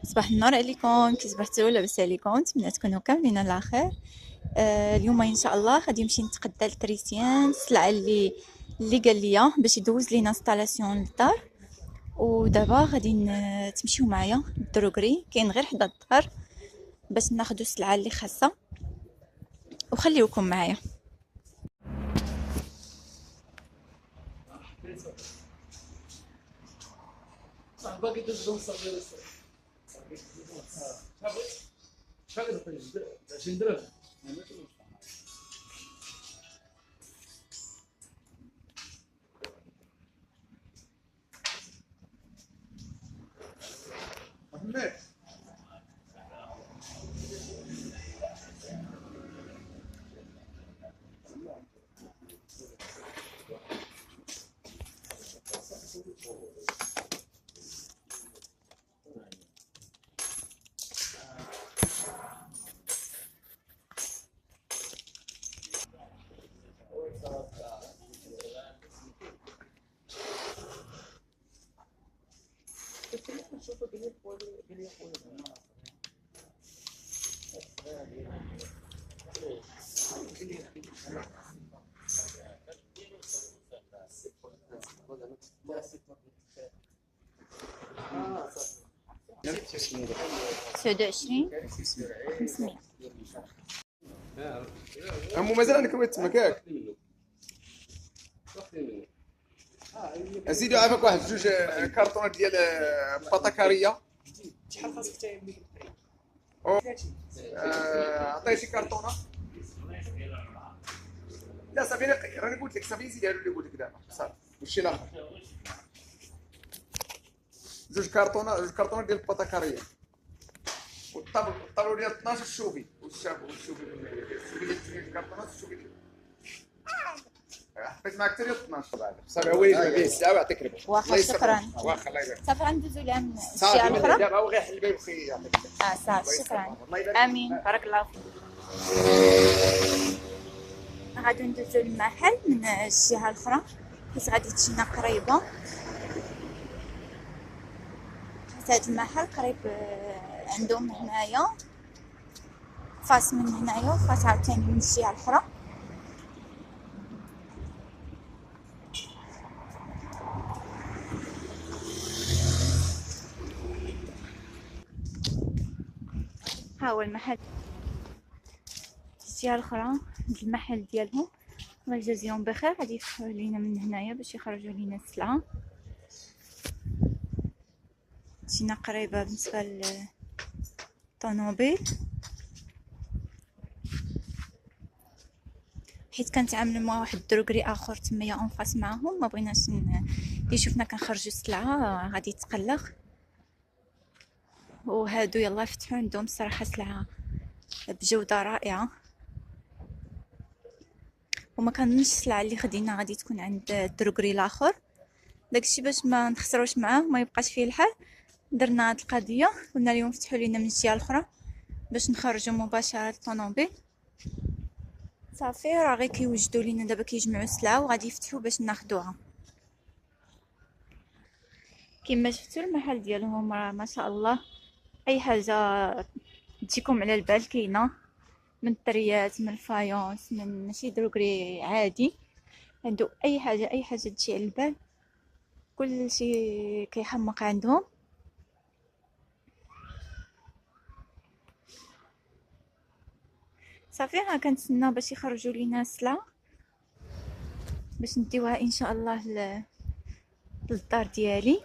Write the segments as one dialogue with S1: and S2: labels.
S1: صباح النور عليكم، كي صبحتوا لاباس عليكم؟ نتمنى تكونوا كاملين على خير. اليوم ان شاء الله غادي نمشي نتقدى لتريسيان السلعه اللي قال ليا باش يدوز لينا انستالاسيون للدار. ودابا غادي تمشيو معايا للدروغري، كاين غير حدا الدار باش ناخذوا السلعه اللي خاصه، وخليوكم معايا. سعود 20 500.
S2: همو مازال عندك الوقت تماك ياك ازيدو عافاك واحد جوج كارطونات ديال بطاكاريه.
S3: شحال خاصك تعمل؟
S2: عطيتي كارطونه. لا صافي راني قلت لك صافي زيد هادو اللي قلت لك دابا صافي ماشي الاخر. جوج كارطونات ديال البطاكاريه والطابلو ديال 12 الشوفي والشوفي ديال الكارطونات والشوفي ديال حطيت معاك حتى ديال 12 بعد صافي هو اللي به الساعه ويعطيك ربح.
S1: واخا شكرا.
S2: واخا الله يبارك.
S1: صافي غندوزو لها من الجهه
S2: صافي
S1: الاخرى.
S2: دابا هو غير حل الباب وخي يعطيك.
S1: صافي شكرا. امين، بارك الله فيك. غادي ندوزو للمحل من الجهه الاخرى حيت غادي تجينا قريبه، حيت هاد المحل قريب عندهم هنايا فاس من هنايا وفاس عاوتاني من الجهه الاخرى. ها هو المحل الجهه الاخرى، المحل ديالهم. الله يجازيهم بخير، غادي يفتحوا لينا من هنايا باش يخرجوا لينا السلعه. جينا قريبه بالنسبه للطوموبيل، حيت كنتعامل مع واحد الدروغري اخر تمايا اونفاس معاهم، ما بغيناش يشوفنا كنخرجوا السلعه غادي يتقلق. وهادو يلا فتحوا عندهم الصراحه سلعه بجوده رائعه، وما كنظنش السلعه اللي خدينا غادي تكون عند الدروغري الاخر. داكشي باش ما نخسروش معاه وما يبقاش فيه الحال، درنا هاد القضيه، قلنا لهم فتحوا لينا من الجهه الاخرى باش نخرجوا مباشره الطوموبيل. صافي راه غير كيوجدوا لينا دابا كيجمعوا السلعه وغادي يفتحوا باش ناخذوها. كما شفتوا المحل ديالهم راه ما شاء الله اي حاجه تجيكم على البال كاينه، من الطريات، من الفايونس، من ماشي دروغري عادي، عنده اي حاجه تجي على البال، كل شيء كيحمق عندهم. صافي ها كنتسنى باش يخرجوا لينا السلعه باش نديوها ان شاء الله للدار ديالي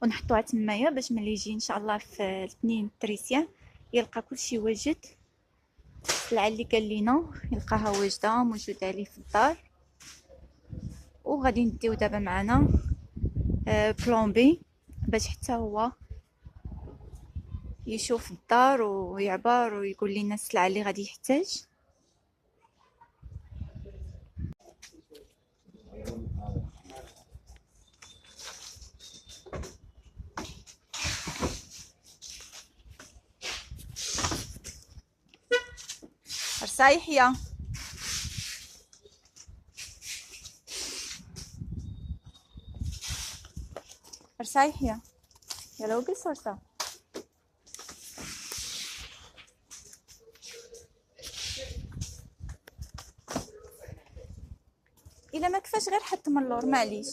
S1: ونحطوها تمايا باش ملي يجي ان شاء الله في الاثنين تريسيان يلقى كلشي واجد. السلعه اللي قال لينا يلقاها واجده موجوده ليه في الدار. وغادي نديو دابا معنا بلومبي باش حتى هو يشوف الدار ويعبر ويقول لنا السلعه اللي غادي يحتاج. رصايحيه رصايحيه يلا وقل صورته. الا ما كفاش غير حط من اللور معليش.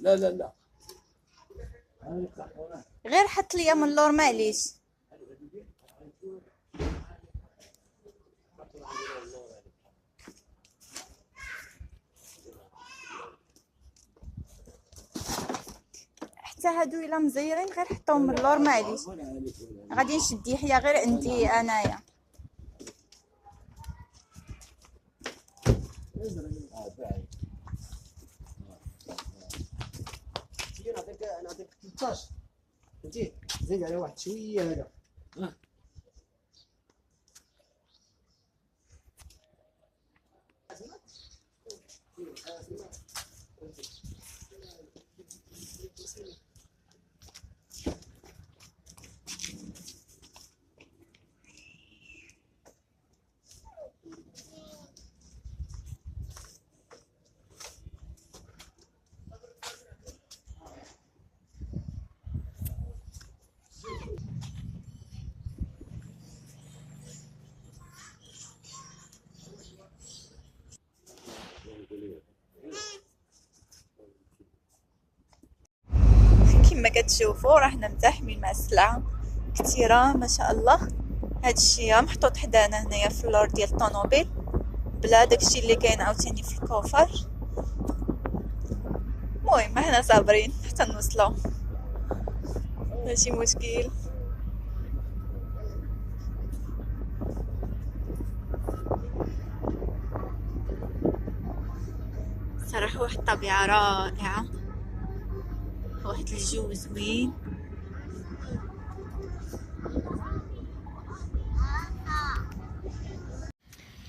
S2: لا لا لا.
S1: غير حط ليا من اللور معليش. حتى هادو الا مزيرين غير حطهم من اللور معليش. غادي نشد يحيى غير عندي انايا.
S3: نعطيك 13 فهمتي، زيد على واحد شويه هذا.
S1: كما كتشوفوا راحنا مزاحمين مع السلعه كثيره ما شاء الله. هادشي محطوط حدانا هنايا في اللور ديال الطوموبيل بلا داكشي اللي كاين عاوتاني في الكوفر. المهم حنا صابرين حتى نوصلوا، ماشي مشكل. صراحه واحد الطبيعه رائعه، واحد الجو زوين.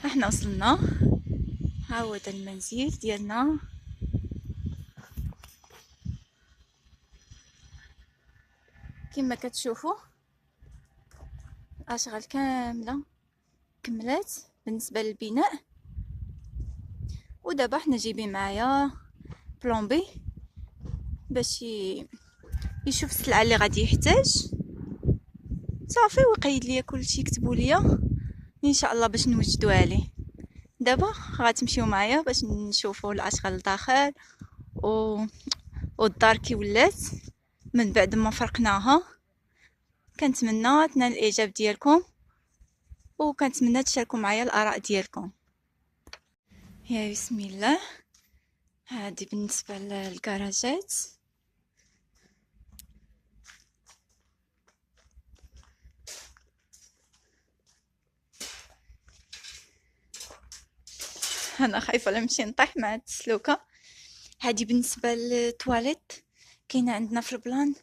S1: احنا وصلنا، ها هو دا المنزل ديالنا. كما كتشوفوا الاشغال كامله كملات بالنسبه للبناء. ودابا حنا جايبين معايا بلومبي باش يشوف السلعه اللي غادي يحتاج صافي، ويقيد ليا كلشي، كتبوا ليا ان شاء الله باش نوجدوا عليه. دابا غتمشيو معايا باش نشوفوا الاشغال الداخل والدار كي ولات من بعد ما فرقناها. كنتمنى تنال الاعجاب ديالكم، وكنتمنى تشاركوا معايا الاراء ديالكم. يا بسم الله. هذه بالنسبه للكراجات. انا خايفه لا نمشي نطيح مع السلوكه. هذه بالنسبه للتواليت كاينه عندنا في البلان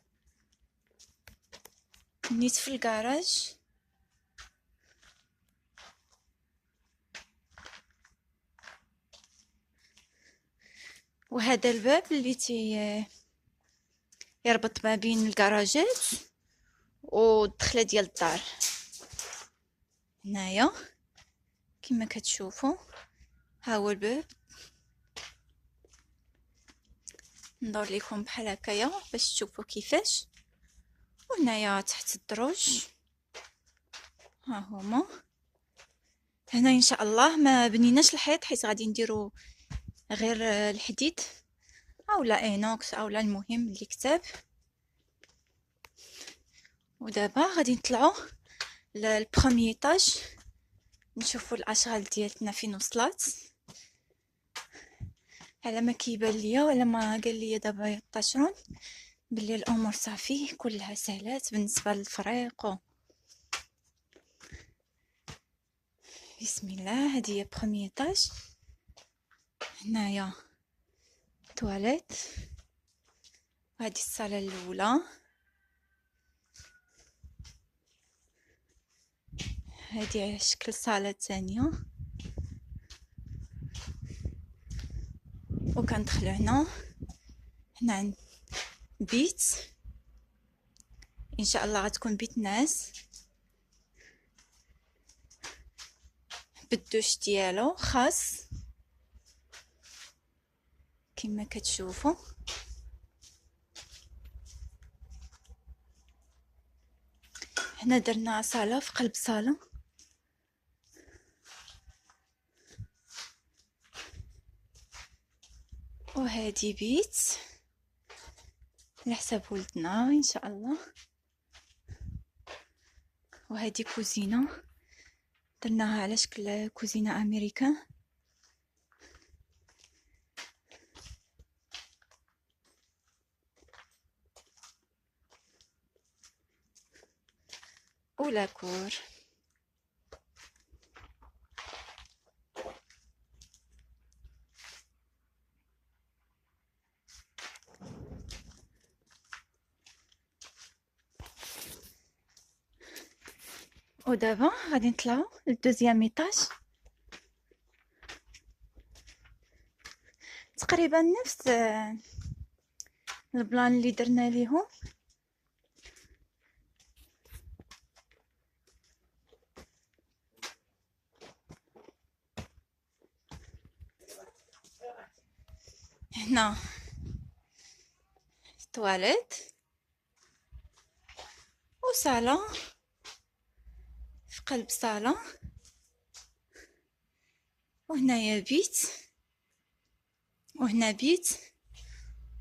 S1: نيت في الكراج. وهذا الباب اللي يربط ما بين الكراجات والدخله ديال الدار. هنايا كما كتشوفوا ها هو الباب. ندور لكم بحال هكايا باش تشوفوا كيفاش. وهنايا تحت الدروج ها هما. هنا ان شاء الله ما بنيناش الحيط حيت غادي نديرو غير الحديد اولا اينوكس اولا المهم اللي كتاب. ودابا غادي نطلعوا للبروميي ايطاج نشوفوا الاشغال ديالتنا فين وصلت. على ما كيبان ليا ولا ما قال لي دابا يطاشرون بلي الامور صافي كلها سهلات بالنسبه للفريق. بسم الله. هذه هي بروميي ايطاج. هنايا تواليت، وهذه الصاله الاولى. هادي شكل صالة تانية، وكندخلو هنا عند بيت ان شاء الله غتكون بيت ناس بالدوش ديالو خاص كما كتشوفوا. هنا درنا صالة في قلب صالة، وهادي بيت على حساب ولدنا ان شاء الله. وهادي كوزينة درناها على شكل كوزينة امريكان. ولا كور ودابا غادي نطلعو للدوزيام ايطاج. تقريبا نفس البلان اللي درنا ليهم. هنا تواليت وصالة في قلب صالة، وهنايا بيت وهنا بيت،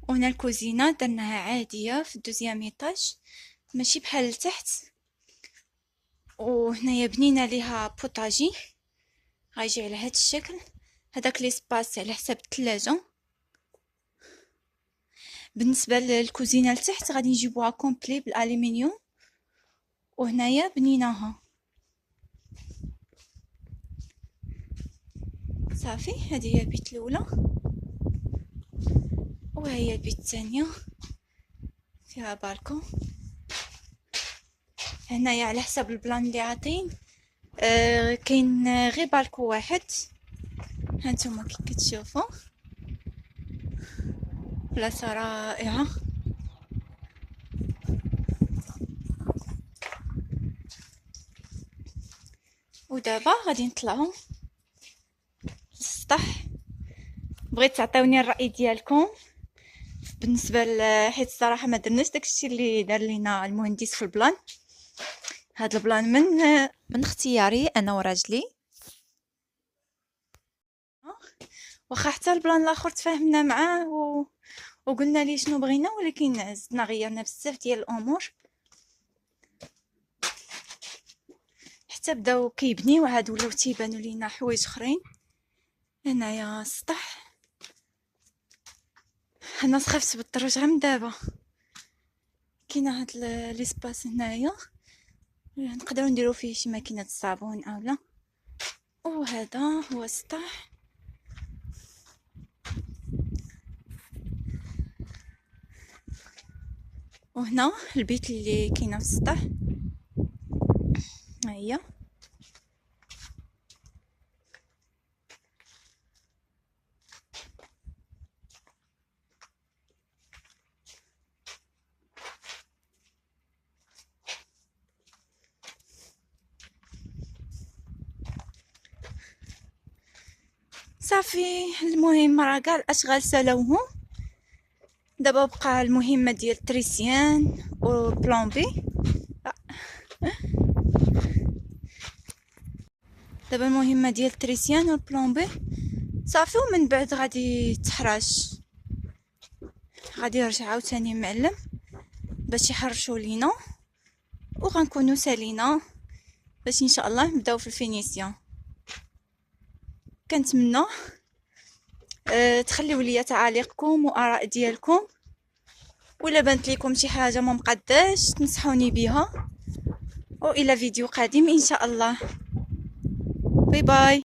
S1: وهنا الكوزينة درناها عادية في الدوزيام ايطاج ماشي بحال لتحت. وهنايا بنينا ليها بوطاجي غيجي على هاد الشكل. هداك لي سباس على حساب الثلاجة. بالنسبه للكوزينه لتحت غادي نجيبوها كومبلي بالالومنيوم، وهنايا بنيناها صافي. هذه هي البيت الاولى، وهي البيت الثانيه فيها بالكون. هنايا على حسب البلان اللي عاطين كاين غير بالكو واحد. هانتوما كي كتشوفوا بلاصه رائعه. ودابا غادي نطلعوا للسطح. بغيت تعطيوني الراي ديالكم بالنسبه حيت الصراحه ما درناش داكشي اللي دار لينا المهندس في البلان. هذا البلان من اختياري انا وراجلي، واخا حتى البلان الاخر تفاهمنا معاه وقلنا ليه شنو بغينا، ولكن زدنا غيرنا بزاف ديال الامور حتى بداو كيبنيو عاد ولاو تيبانوا لينا حوايج اخرين. هنايا السطح. انا سخفت بالدرج غير من دابا. كاينه هاد ليسباس هنايا نقدروا نديروا فيه شي ماكينه الصابون اولا. وهذا هو السطح. وهنا البيت اللي كاينه في السطح. ها هي صافي. المهم راه كاع الاشغال سالوهم، دابا بقى المهمه ديال التريسيان وبلومبي. دابا المهمه ديال التريسيان والبلومبي صافي، ومن بعد غادي تحرش، غادي يرجع عاوتاني معلم باش يحرشوا لينا، وغنكونوا سالينا باش ان شاء الله نبداو في الفينيسيون. كنتمنى تخليو لي تعاليقكم واراء ديالكم، ولا بانت لكم شي حاجه ما مقداش تنصحوني بها، والى فيديو قادم ان شاء الله. باي باي.